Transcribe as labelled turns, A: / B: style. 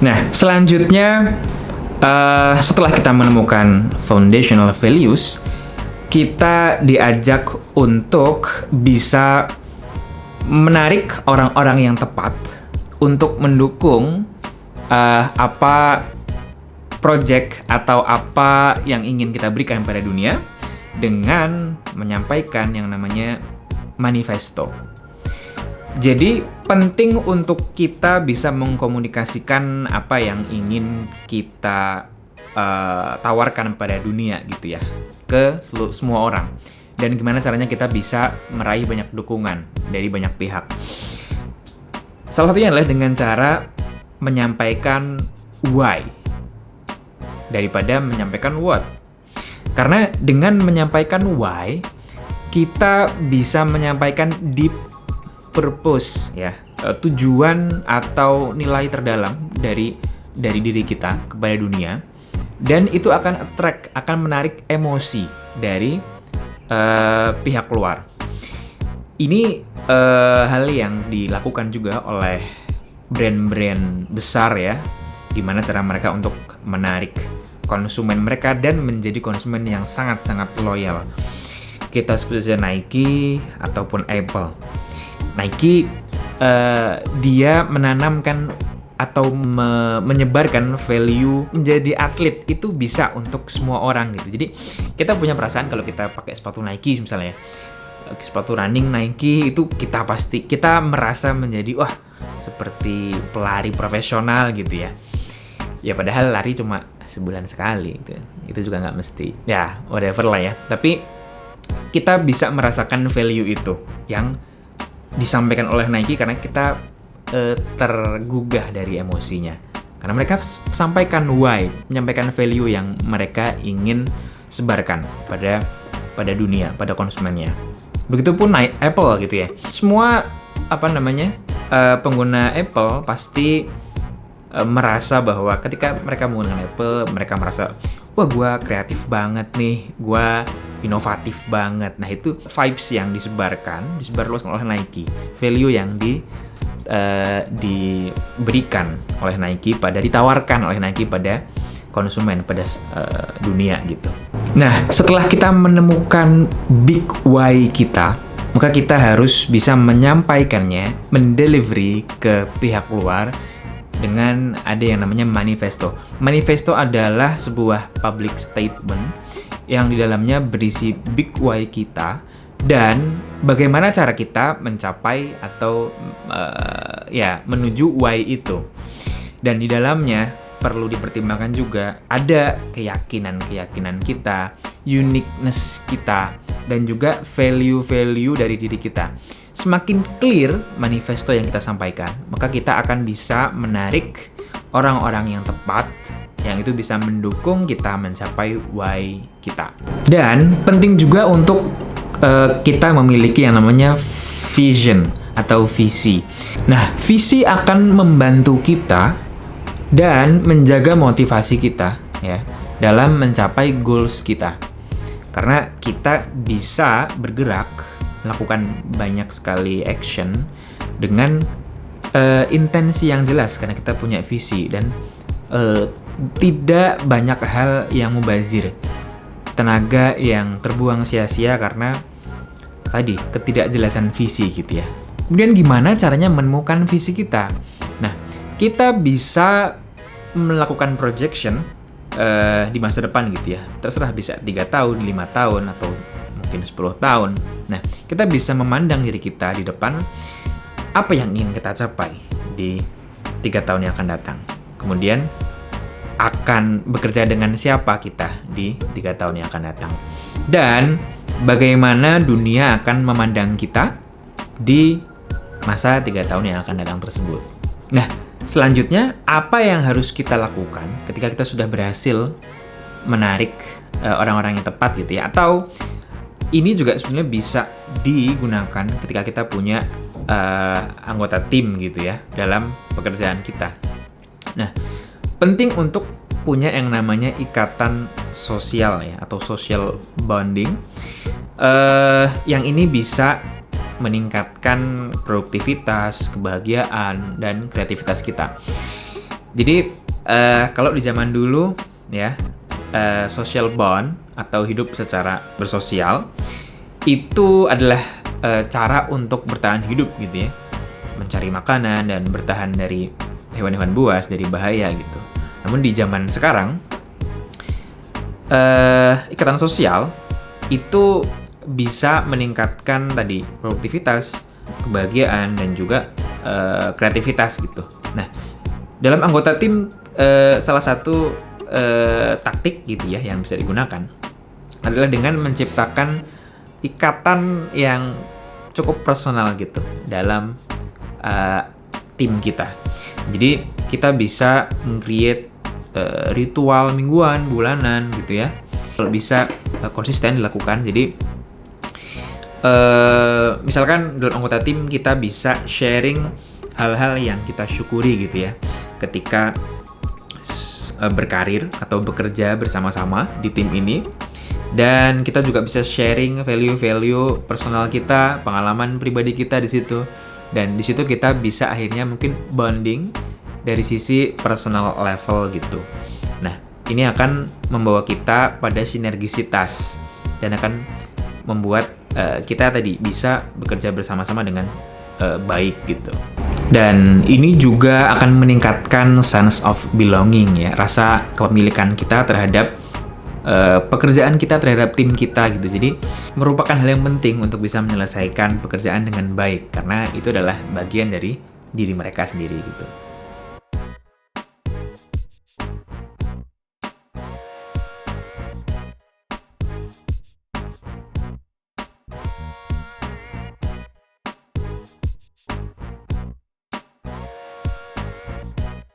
A: Nah, selanjutnya setelah kita menemukan foundational values, kita diajak untuk bisa menarik orang-orang yang tepat untuk mendukung apa project atau apa yang ingin kita berikan pada dunia dengan menyampaikan yang namanya manifesto. Jadi penting untuk kita bisa mengkomunikasikan apa yang ingin kita tawarkan pada dunia gitu ya, ke semua orang. Dan gimana caranya kita bisa meraih banyak dukungan dari banyak pihak. Salah satunya adalah dengan cara menyampaikan why daripada menyampaikan what. Karena dengan menyampaikan why, kita bisa menyampaikan deep purpose ya, tujuan atau nilai terdalam dari diri kita kepada dunia, dan itu akan menarik emosi dari pihak luar. Ini hal yang dilakukan juga oleh brand-brand besar ya, gimana cara mereka untuk menarik konsumen mereka dan menjadi konsumen yang sangat-sangat loyal. Kita sebut saja Nike ataupun Apple. Nike dia menanamkan atau menyebarkan value menjadi atlet itu bisa untuk semua orang gitu. Jadi kita punya perasaan kalau kita pakai sepatu Nike misalnya, sepatu running Nike, itu kita merasa menjadi wah seperti pelari profesional gitu ya. Ya padahal lari cuma sebulan sekali gitu. Itu juga nggak mesti. Ya whatever lah ya. Tapi kita bisa merasakan value itu yang disampaikan oleh Nike karena kita tergugah dari emosinya. Karena mereka sampaikan why, menyampaikan value yang mereka ingin sebarkan pada dunia, pada konsumennya. Begitupun Apple gitu ya. Semua pengguna Apple pasti merasa bahwa ketika mereka menggunakan Apple, mereka merasa wah gue kreatif banget nih, gue inovatif banget. Nah itu vibes yang disebarluaskan oleh Nike, value yang diberikan oleh Nike ditawarkan oleh Nike pada konsumen, pada dunia gitu. Nah setelah kita menemukan big why kita, maka kita harus bisa menyampaikannya, mendelivery ke pihak luar dengan ada yang namanya manifesto. Manifesto adalah sebuah public statement yang di dalamnya berisi big why kita dan bagaimana cara kita mencapai atau menuju why itu. Dan di dalamnya perlu dipertimbangkan juga ada keyakinan kita, uniqueness kita, dan juga value-value dari diri kita. Semakin clear manifesto yang kita sampaikan, maka kita akan bisa menarik orang-orang yang tepat yang itu bisa mendukung kita mencapai why kita. Dan penting juga untuk kita memiliki yang namanya vision atau visi. Nah, visi akan membantu kita dan menjaga motivasi kita ya dalam mencapai goals kita. Karena kita bisa bergerak, melakukan banyak sekali action dengan intensi yang jelas karena kita punya visi dan tidak banyak hal yang mubazir, tenaga yang terbuang sia-sia karena tadi ketidakjelasan visi gitu ya. Kemudian gimana caranya menemukan visi kita? Nah, kita bisa melakukan projection di masa depan gitu ya. Terserah bisa 3 tahun, 5 tahun, atau mungkin 10 tahun. Nah, kita bisa memandang diri kita di depan, apa yang ingin kita capai di 3 tahun yang akan datang. Kemudian, akan bekerja dengan siapa kita di 3 tahun yang akan datang. Dan, bagaimana dunia akan memandang kita di masa 3 tahun yang akan datang tersebut. Nah, selanjutnya, apa yang harus kita lakukan ketika kita sudah berhasil menarik orang-orang yang tepat gitu ya? Atau ini juga sebenarnya bisa digunakan ketika kita punya anggota tim gitu ya dalam pekerjaan kita. Nah, penting untuk punya yang namanya ikatan sosial ya atau social bonding. Yang ini bisa meningkatkan produktivitas, kebahagiaan, dan kreativitas kita. Jadi kalau di zaman dulu ya, social bond atau hidup secara bersosial itu adalah cara untuk bertahan hidup gitu ya, mencari makanan dan bertahan dari hewan-hewan buas, dari bahaya gitu. Namun di zaman sekarang ikatan sosial itu bisa meningkatkan tadi produktivitas, kebahagiaan dan juga kreativitas gitu. Nah, dalam anggota tim salah satu taktik gitu ya yang bisa digunakan adalah dengan menciptakan ikatan yang cukup personal gitu dalam tim kita. Jadi kita bisa create ritual mingguan, bulanan gitu ya. Kalau bisa konsisten dilakukan. Jadi misalkan dalam anggota tim kita bisa sharing hal-hal yang kita syukuri gitu ya ketika berkarir atau bekerja bersama-sama di tim ini. Dan kita juga bisa sharing value-value personal kita, pengalaman pribadi kita di situ. Dan di situ kita bisa akhirnya mungkin bonding dari sisi personal level gitu. Nah, ini akan membawa kita pada sinergisitas dan akan membuat kita tadi bisa bekerja bersama-sama dengan baik gitu. Dan ini juga akan meningkatkan sense of belonging ya, rasa kepemilikan kita terhadap pekerjaan kita, terhadap tim kita gitu. Jadi merupakan hal yang penting untuk bisa menyelesaikan pekerjaan dengan baik karena itu adalah bagian dari diri mereka sendiri gitu.